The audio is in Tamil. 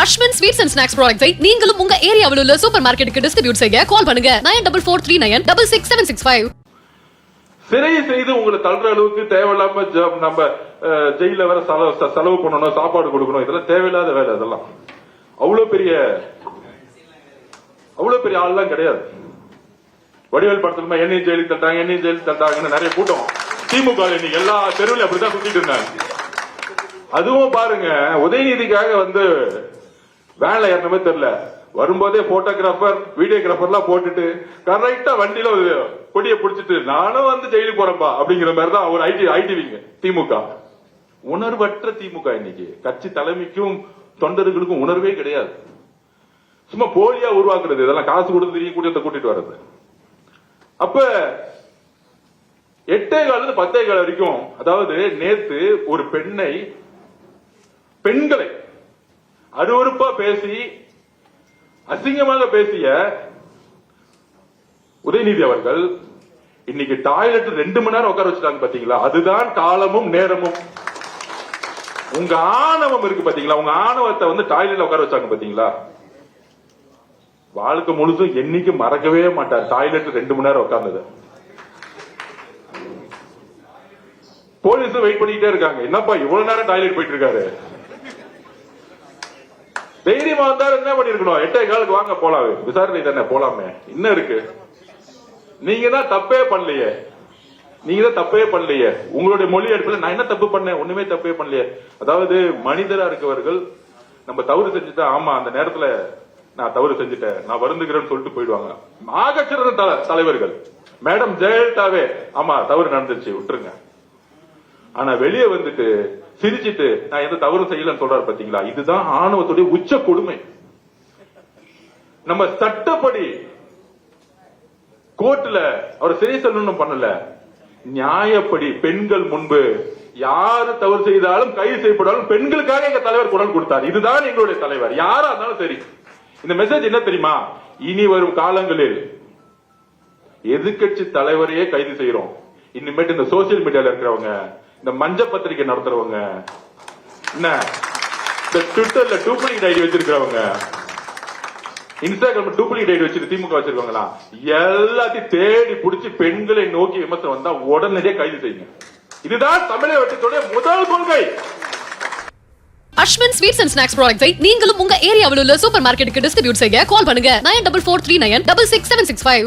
அஸ்வின் ஸ்வீட்ஸ் அண்ட் ஸ்நாக்ஸ் ப்ராடக்ட்ஸை நீங்களும் உங்க ஏரியாவில் உள்ள சூப்பர் மார்க்கெட்டுக்கு டிஸ்ட்ரிபியூட் செய்ய கால் பண்ணுங்க 9443966765. சிறை செய்து உங்களை தள்ளுற அளவுக்கு தேவையில்லாம நம்ம ஜெயில வேற செலவு பண்ணணும், சாப்பாடு கொடுக்கணும், இதெல்லாம் தேவையில்லாத வேலை. அதெல்லாம் அவ்வளவு பெரிய ஆள்லாம் கிடையாது. வடிவேல் படத்துல என்னையும் ஜெயிலுக்கு தட்டாங்கன்னு நிறைய கூட்டம் திமுக இன்னைக்கு எல்லா தெருவிலும் அப்படிதான் சுத்திட்டு இருந்தாங்க. அதுவும் பாருங்க, உதயநிதிக்காக வேன்ல ஏறணுமே தெரியல, வரும்போதே போட்டோகிராபர் வீடியோகிராபர்லாம் போட்டுட்டு கரெக்டா வண்டியில கொடியை பிடிச்சிட்டு நானும் ஜெயிலுக்கு போறேன்பா அப்படிங்கிற மாதிரிதான் ஒரு ஐடிவிங்க திமுக. உணர்வற்ற திமுக இன்னைக்கு. கட்சி தலைமைக்கும் தொண்டர்களுக்கும் உணர்வே கிடையாது. சும்மா போலியா உருவாக்குறது, இதெல்லாம் காசு கொடுத்து கூட்டத்தை கூட்டிட்டு வர்றது. அப்ப 8:15 10:15 வரைக்கும், அதாவது நேத்து ஒரு பெண்களை அருவருப்பா பேசி அசிங்கமாக பேசிய உதயநிதி அவர்கள் இன்னைக்கு டாய்லெட் 2 மணி நேரம் உட்கார வச்சுட்டாங்க பாத்தீங்களா? அதுதான் காலமும் நேரமும். உங்க ஆணவம் இருக்கு பாத்தீங்களா? உங்க ஆணவத்தை டாய்லெட்ல உட்கார வச்சாங்க பாத்தீங்களா? வாழ்க்கை முழுசும் என்னைக்கு மறக்கவே மாட்டார் டாய்லெட் 2 மணி நேரம் உட்கார்ந்தது. போலீஸ் வெயிட் பண்ணிட்டே இருக்காங்க, என்னப்பா இவ்வளவு நேரம் டாய்லெட் போயிட்டு இருக்காரு. தைரியமா வந்தாரு, என்ன பண்ணிருக்கணும்? 8:15 வாங்க போலாம், விசாரணை தானே போலாமே, என்ன இருக்கு? நீங்க தான் தப்பே பண்ணலையே. உங்களுடைய மொழி எடுப்புல நான் என்ன தப்பு பண்ணேன்? ஒண்ணுமே தப்பே பண்ணலையே. அதாவது மனிதரா இருக்கவர்கள் நம்ம தவறு செஞ்சுட்டா, ஆமா அந்த நேரத்துல நான் தவறு செஞ்சுட்டேன், நான் வருந்துகிறேன்னு சொல்லிட்டு போயிடுவாங்க. ஆகச்சிறந்த தலைவர்கள் மேடம் ஜெயலலிதாவே, ஆமா தவறு நடந்துச்சு விட்டுருங்க. ஆனா வெளியே சிரிச்சிட்டு நான் எந்த தவறு செய்யலன்னு சொல்றாரு பாத்தீங்களா? இதுதான் ஆணவத்துடைய உச்ச கொடுமை. நம்ம சட்டப்படி கோர்ட்ல அவர் சிறை செல்லணும் பண்ணல, நியாயப்படி பெண்கள் முன்பு யாரு தவறு செய்தாலும் கைது செய்யப்படாலும் பெண்களுக்காக எங்க தலைவர் குரல் கொடுத்தார். இதுதான் எங்களுடைய தலைவர், யாரா இருந்தாலும் சரி. இந்த மெசேஜ் என்ன தெரியுமா? இனி வரும் காலங்களில் எதிர்கட்சி தலைவரையே கைது செய்யறோம். இனிமேட்டு இந்த சோசியல் மீடியால இருக்கிறவங்க, இந்த மஞ்ச பத்திரிகை நடத்துறவங்க, என்ன இந்த ட்விட்டர்ல டூப்ளிகேட் ஐடி வச்சிருக்கிறவங்க, இன்ஸ்டாகிராம் டூப்ளிகேட் ஐடி வச்சிருக்க திமுக வச்சிருக்கவங்களா, எல்லாத்தையும் தேடி பிடிச்சி பெண்களை நோக்கி விமர்சனம் வந்தா உடனடியே கைது செய்யுங்க. இதுதான் தமிழகத்துடைய முதல் கொள்கை. அஸ்வின் ஸ்வீட்ஸ் அண்ட் ஸ்நாக்ஸ் ப்ராடக்ட்ஸை நீங்களும் உங்க ஏரியாவில் உள்ள சூப்பர் மார்க்கெட்டுக்கு டிஸ்ட்ரிபியூட் செய்ய கால் பண்ணுங்க 9443966765.